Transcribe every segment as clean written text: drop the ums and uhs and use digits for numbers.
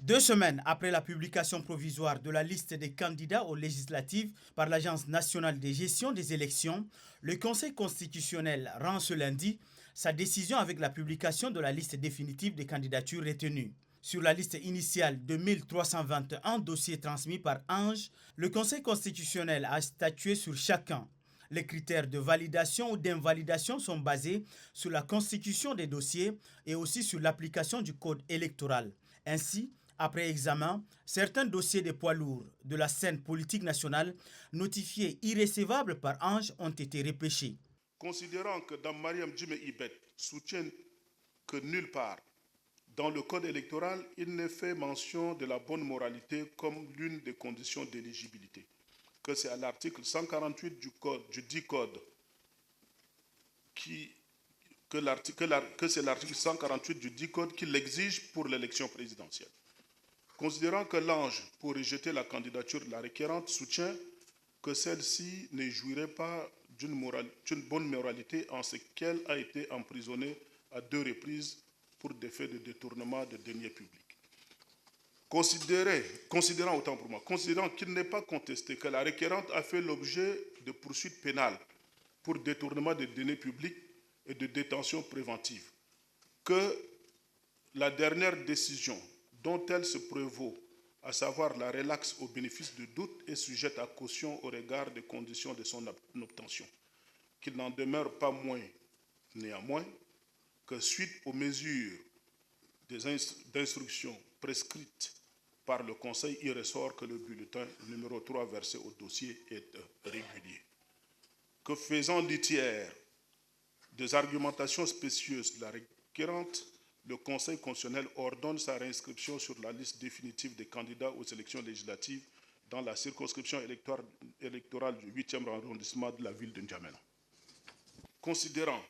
2 semaines après la publication provisoire de la liste des candidats aux législatives par l'Agence nationale de gestion des élections, le Conseil constitutionnel rend ce lundi sa décision avec la publication de la liste définitive des candidatures retenues. Sur la liste initiale de 1321 dossiers transmis par Ange, le Conseil constitutionnel a statué sur chacun. Les critères de validation ou d'invalidation sont basés sur la constitution des dossiers et aussi sur l'application du code électoral. Ainsi, après examen, certains dossiers des poids lourds de la scène politique nationale notifiés irrécevables par Ange ont été repêchés. Considérant que dans Mariam Djime Ibet soutient que nulle part dans le code électoral, il n'est fait mention de la bonne moralité comme l'une des conditions d'éligibilité, que c'est à l'article 148 du dit code que c'est l'article 148 du dit code qui l'exige pour l'élection présidentielle. Considérant que l'Ange, pour rejeter la candidature de la requérante, soutient que celle-ci ne jouirait pas d'une bonne moralité en ce qu'elle a été emprisonnée à 2 reprises pour des faits de détournement de deniers publics. Considérant qu'il n'est pas contesté que la requérante a fait l'objet de poursuites pénales pour détournement de deniers publics et de détention préventive, que la dernière décision dont elle se prévaut, à savoir la relaxe au bénéfice du doute, est sujette à caution au regard des conditions de son obtention, qu'il n'en demeure pas moins, néanmoins, que suite aux mesures d'instruction prescrites par le Conseil, il ressort que le bulletin numéro 3 versé au dossier est régulier. Que faisant litière des argumentations spécieuses de la requérante, le Conseil constitutionnel ordonne sa réinscription sur la liste définitive des candidats aux élections législatives dans la circonscription électorale du 8e arrondissement de la ville de N'Djamena. Considérant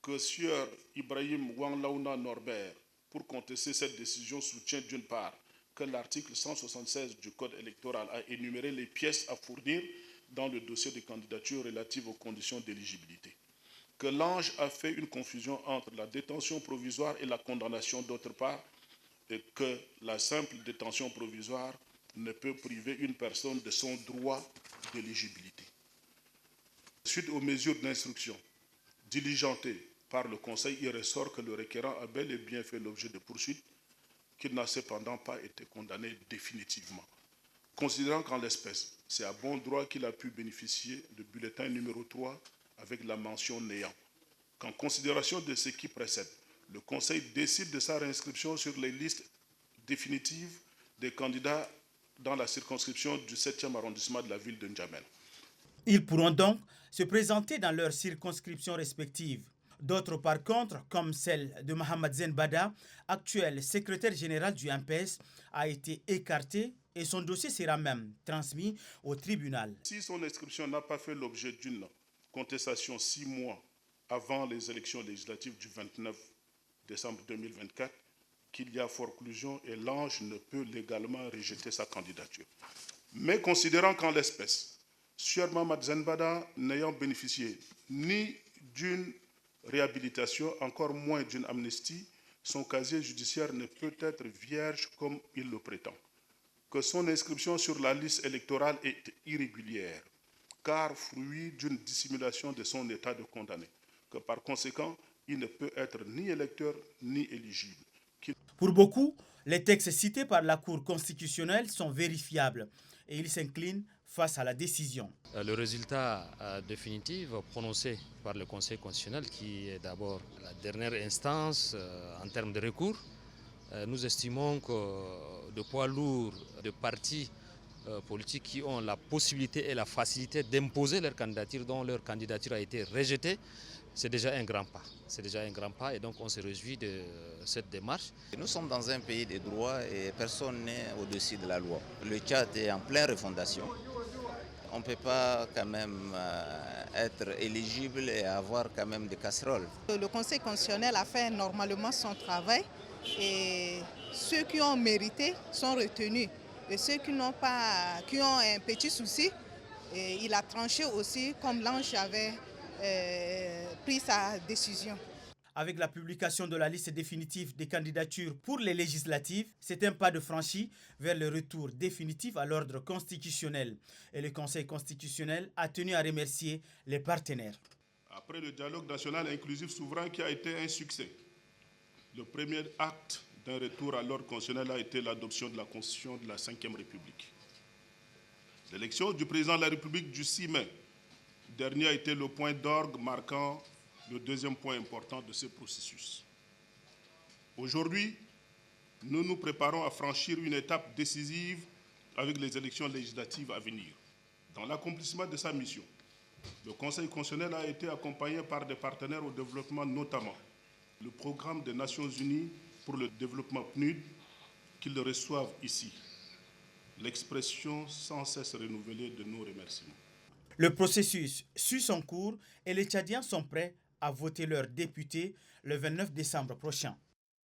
que Sieur Ibrahim Wanglaouna Norbert, pour contester cette décision, soutient d'une part que l'article 176 du Code électoral a énuméré les pièces à fournir dans le dossier de candidature relative aux conditions d'éligibilité, que l'Ange a fait une confusion entre la détention provisoire et la condamnation d'autre part, et que la simple détention provisoire ne peut priver une personne de son droit d'éligibilité. Suite aux mesures d'instruction diligentées par le Conseil, il ressort que le requérant a bel et bien fait l'objet de poursuites, qu'il n'a cependant pas été condamné définitivement. Considérant qu'en l'espèce, c'est à bon droit qu'il a pu bénéficier du bulletin numéro 3 avec la mention néant, qu'en considération de ce qui précède, le Conseil décide de sa réinscription sur les listes définitives des candidats dans la circonscription du 7e arrondissement de la ville de N'Djamena. Ils pourront donc se présenter dans leurs circonscriptions respectives. D'autres, par contre, comme celle de Mohamed Zen Bada, actuel secrétaire général du MPS, a été écarté et son dossier sera même transmis au tribunal. Si son inscription n'a pas fait l'objet d'une contestation 6 mois avant les élections législatives du 29 décembre 2024, qu'il y a forclusion et l'Ange ne peut légalement rejeter sa candidature. Mais considérant qu'en l'espèce, Sieur Mohamed Zenbada n'ayant bénéficié ni d'une réhabilitation, encore moins d'une amnistie, son casier judiciaire ne peut être vierge comme il le prétend. Que son inscription sur la liste électorale est irrégulière, car fruit d'une dissimulation de son état de condamné. Que par conséquent, il ne peut être ni électeur ni éligible. Pour beaucoup, les textes cités par la Cour constitutionnelle sont vérifiables et ils s'inclinent face à la décision. Le résultat définitif prononcé par le Conseil constitutionnel, qui est d'abord la dernière instance en termes de recours, nous estimons que de poids lourds de partis politiques qui ont la possibilité et la facilité d'imposer leur candidature, dont leur candidature a été rejetée, c'est déjà un grand pas. C'est déjà un grand pas et donc on se réjouit de cette démarche. Nous sommes dans un pays de droit et personne n'est au-dessus de la loi. Le Tchad est en pleine refondation. On ne peut pas quand même être éligible et avoir quand même des casseroles. Le Conseil constitutionnel a fait normalement son travail et ceux qui ont mérité sont retenus. Et ceux qui n'ont pas, qui ont un petit souci, il a tranché aussi comme l'Ange avait pris sa décision. Avec la publication de la liste définitive des candidatures pour les législatives, c'est un pas de franchi vers le retour définitif à l'ordre constitutionnel. Et le Conseil constitutionnel a tenu à remercier les partenaires. Après le dialogue national inclusif souverain qui a été un succès, le premier acte d'un retour à l'ordre constitutionnel a été l'adoption de la Constitution de la Ve République. L'élection du président de la République du 6 mai dernier a été le point d'orgue marquant le deuxième point important de ce processus. Aujourd'hui, nous nous préparons à franchir une étape décisive avec les élections législatives à venir. Dans l'accomplissement de sa mission, le Conseil constitutionnel a été accompagné par des partenaires au développement, notamment le Programme des Nations Unies pour le développement PNUD, qu'ils reçoivent ici. L'expression sans cesse renouvelée de nos remerciements. Le processus suit son cours et les Tchadiens sont prêts à voter leurs députés le 29 décembre prochain.